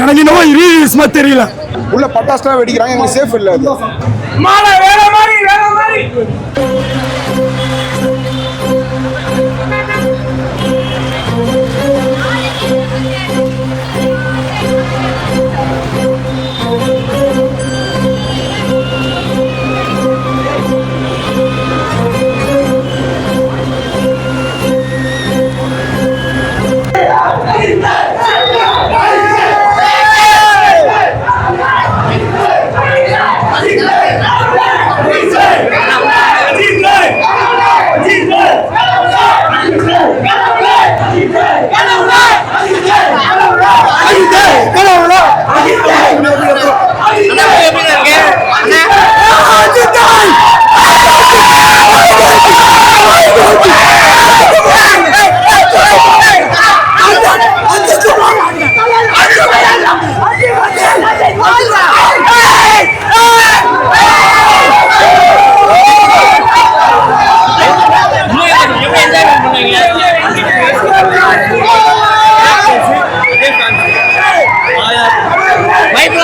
எனக்கு என்னவோ ரீல்ஸ் மாதிரி தெரியல. உள்ள பட்டாசுலாம் வெடிக்கிறாங்க, எங்களுக்கு சேஃப் இல்லை. அது மாலை வேற மாதிரி வேற மாதிரி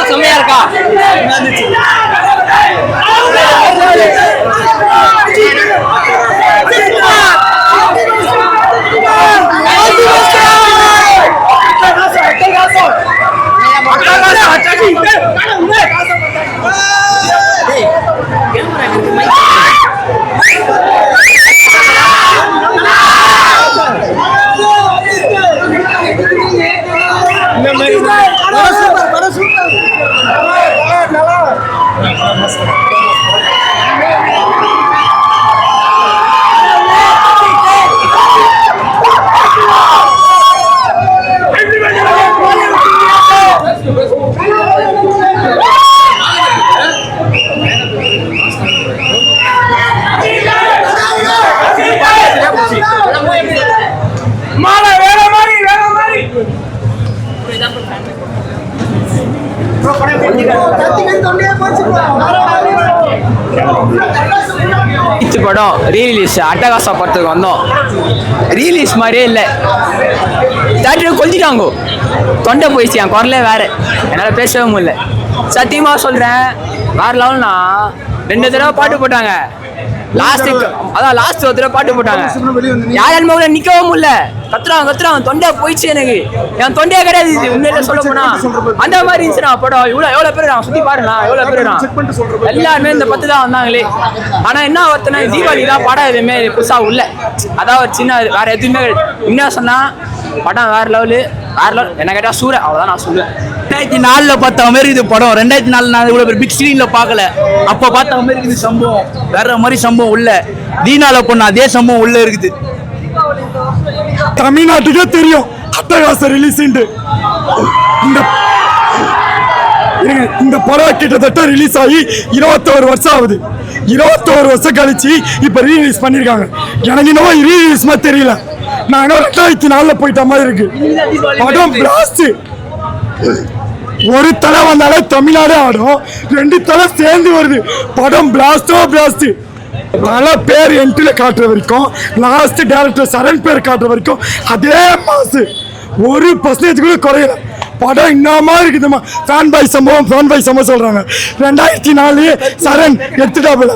செம்மையா இருக்கா? மாலை வேற மாதிரி வேற மாதிரி படம் ரீலீஸ் அட்டகாசா படத்துக்கு வந்தோம். ரீலீஸ் மாதிரியே இல்லை. தேட்டருக்கு கொஞ்சிட்டாங்கோ, தொண்டை போயிடுச்சு, என் குரலே வேற, என்னால் பேசவே முடியல. சத்தியமாக சொல்கிறேன், வேற லெவல்னா 2 தடவை பாட்டு போட்டாங்க. லாஸ்ட் ஒரு தடவை பாட்டு போட்டாங்க. யாரும் நிற்கவே முடியல, கத்துறான் தொண்டை போயிடுச்சு. எனக்கு என் தொண்டையே கிடையாது உண்மையில சொல்ல போனா. அந்த மாதிரி இருந்துச்சுன்னா படம் எவ்வளோ பேர் சுற்றி பாருங்க, எவ்வளோ பேர் எல்லாருமே இந்த 10 தான் வந்தாங்களே. ஆனால் என்ன ஒருத்தனா தீபாவளி தான் படம் எதுவுமே புதுசாக உள்ள, அதான் ஒரு சின்ன வேற எதுவுமே என்ன சொன்னா படம் வேற லெவலு. என்ன கேட்டால் சூர, அவ்வளோதான் நான் சொல்லுவேன். 2004 பார்த்த மாதிரி இது படம். 2004 நான் இவ்வளோ பெரிய பிக் ஸ்க்ரீனில் பார்க்கல. அப்போ பார்த்த மாதிரி இது சம்பவம் வேற மாதிரி சம்பவம் உள்ள. தீனால பண்ண அதே சம்பவம் உள்ள இருக்குது. தமிழ்நாட்டுக்கே தெரியும் அட்டகாசம் ரிலீஸ். இந்த படம் கிட்டத்தட்ட ரிலீஸ் ஆகி 21 வருஷம் ஆகுது. 21 வருஷம் கழிச்சு இப்ப ரீலீஸ் பண்ணிருக்காங்க. எனக்கு என்னவோ ரீலீஸ் மாதிரி தெரியல. நான் 2004 போயிட்ட மாதிரி இருக்கு. படம் பிளாஸ்ட். ஒரு தலை வந்தாலே தமிழ்நாடே ஆடும், 2 தலை சேர்ந்து வருது. படம் பிளாஸ்டோ பிளாஸ்ட். நல்ல பேர் என்ட்ரில காட்டுற வரைக்கும், லாஸ்ட் டைரக்டர் சரண் பேர் காட்டுற வரைக்கும் அதே மாசு 1% கூட குறையல. படம் இன்னமா இருக்குதுமா. ஃபேன் பாய் சம்பவம் சொல்றாங்க. 2004 சரண் எடுத்துட்டாப்புல.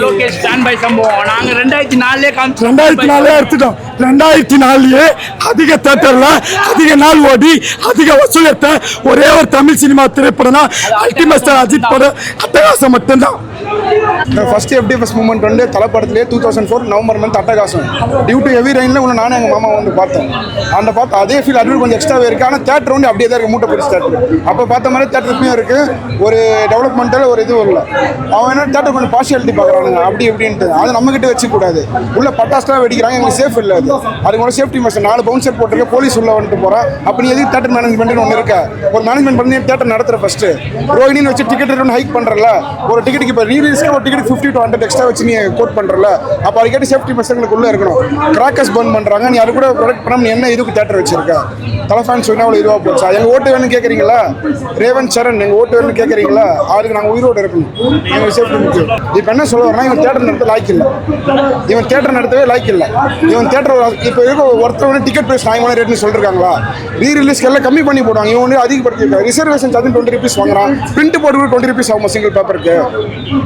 லோகேஷ் ஃபேன் பாய் சம்பவம் நாங்க 2004 எடுத்துட்டோம். 2004 அதிக தியேட்டர்ல அதிக நாள் ஓடி அதிக வசூல் எடுத்த ஒரே ஒரு தமிழ் சினிமா திரைப்படம்னா அல்டிமேட் ஸ்டார் அஜித் படம் அட்டகாசம் மட்டும்தான். ஃபர்ஸ்ட் FDFS மூமெண்ட் வந்து தலைப்படத்திலே 2004 November month Attagasam. Due to heavy ரெயினில் ஒன்று நானும் எங்கள் மாமா வந்து பார்த்தோம். அதே ஃபீல் அது கொஞ்சம் எக்ஸ்ட்ராவே இருக்குது. ஆனால் தேட்டர் வந்து அப்படியே தான் இருக்குது, மூட்டை பிடிச்சி தேட்டர். அப்போ பார்த்த மாதிரி தேட்டர் இப்பயும் இருக்குது. ஒரு டெவலப்மெண்ட்டில் ஒரு இதுவும் இல்லை. அவன் என்ன தேட்டர் கொஞ்சம் பார்ஷியாலிட்டி பார்க்குறானுங்க அப்படி இப்படின்ட்டு. அது நம்மகிட்ட வச்சுக்கூடாது. உள்ள பட்டாசுலாம் வெடிக்கிறாங்க, எங்களுக்கு சேஃப் இல்லை. அது கூட சேஃப்டி மெஷர் 4 பவுன்சர் போட்டிருக்க, போலீஸ் உள்ள வந்துட்டு போகிறான். அப்போ நீ எதுக்கு தேட்டர் மேனேஜ்மெண்ட்னு ஒன்று இருக்கா? ஒரு மேனேஜ்மெண்ட் பண்ணி தேட்டர் நடத்துகிற ஃபஸ்ட்டு ரோஹிணின்னு வச்சு டிக்கெட் ஹைக் பண்ணுறல. ஒரு டிக்கெட்டுக்கு இப்போ ரீலீஸ்க்கு ஒரு டிக்கெட் 50 to 100 எக்ஸ்ட்ரா வச்சு நீ கோட் பண்றல, அப்போ அதுக்கேட்டு சேஃப்டி மெஷர்களுக்கு உள்ள இருக்கணும். கிராக்கர்ஸ் பர்ன் பண்றாங்க, நீ அது கூட ப்ரொடக்ட் பண்ண நீ என்ன இதுக்கு தேட்டர் வச்சிருக்க? தலை ஃபேன்ஸ் சொன்னா அவ்வளோ இதுவாக போச்சா? எங்க ஓட்டு வேணும்னு கேட்குறீங்களா? ரேவந்த் சரண் எங்க ஓட்டு வேணும்னு கேட்குறீங்களா? அதுக்கு நாங்கள் உயிரோடு இருக்கணும். எங்களுக்கு சேஃப்டி முக்கியம். இப்போ என்ன சொல்ல வரனா, இவன் தேட்டர் நடத்த லாய்க்கு இல்லை, இவன் தேட்டர் நடத்தவே லாய்க்கு இல்லை. இவன் தேட்டர் இப்போ இருக்க ஒருத்தர் வந்து டிக்கெட் ப்ரைஸ் நியாயமான ரேட்னு சொல்லிருக்காங்களா? ரீரிலீஸ்க்கு எல்லாம் கம்மி பண்ணி போடுவாங்க, இவன் வந்து அதிகப்படுத்திருக்காங்க. ரிசர்வேஷன் சார்ஜ் 20 rupees வாங்குறான், பிரிண்ட் போட்டு கூட 20 rupees ஆகும் சிங்கிள் பேப்பருக்கு.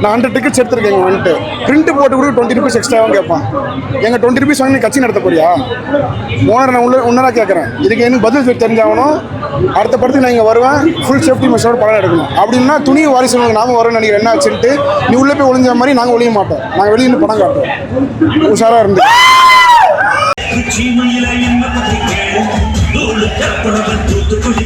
நான் 100 tickets எடுத்திருக்கேன் வந்துட்டு, பிரிண்ட் போட்டு கூட 20 rupees எக்ஸ்ட்ராவும் கேட்பான். எங்க 20 rupees வாங்கி நீ கட்சி நடத்த போறியா? ஓனர் நான் உன்னரா கேட்குறேன், இதுக்கு எனக்கு பதில் தெரிஞ்சாகணும். அடுத்த படத்துக்கு நான் இங்கே வருவேன், ஃபுல் சேஃப்டி மெஷரோட படம் எடுக்கணும். அப்படின்னா துணி வாரிசு நாம வரோம்னு நினைக்கிறேன். என்ன ஆச்சுன்ட்டு நீ உள்ளே போய் ஒளிஞ்ச மாதிரி நாங்கள் ஒளிய மாட்டோம், நாங்கள் வெளியே நின்று படம் காட்டுறோம். உஷாராக இருந்து தூத்துக்குடி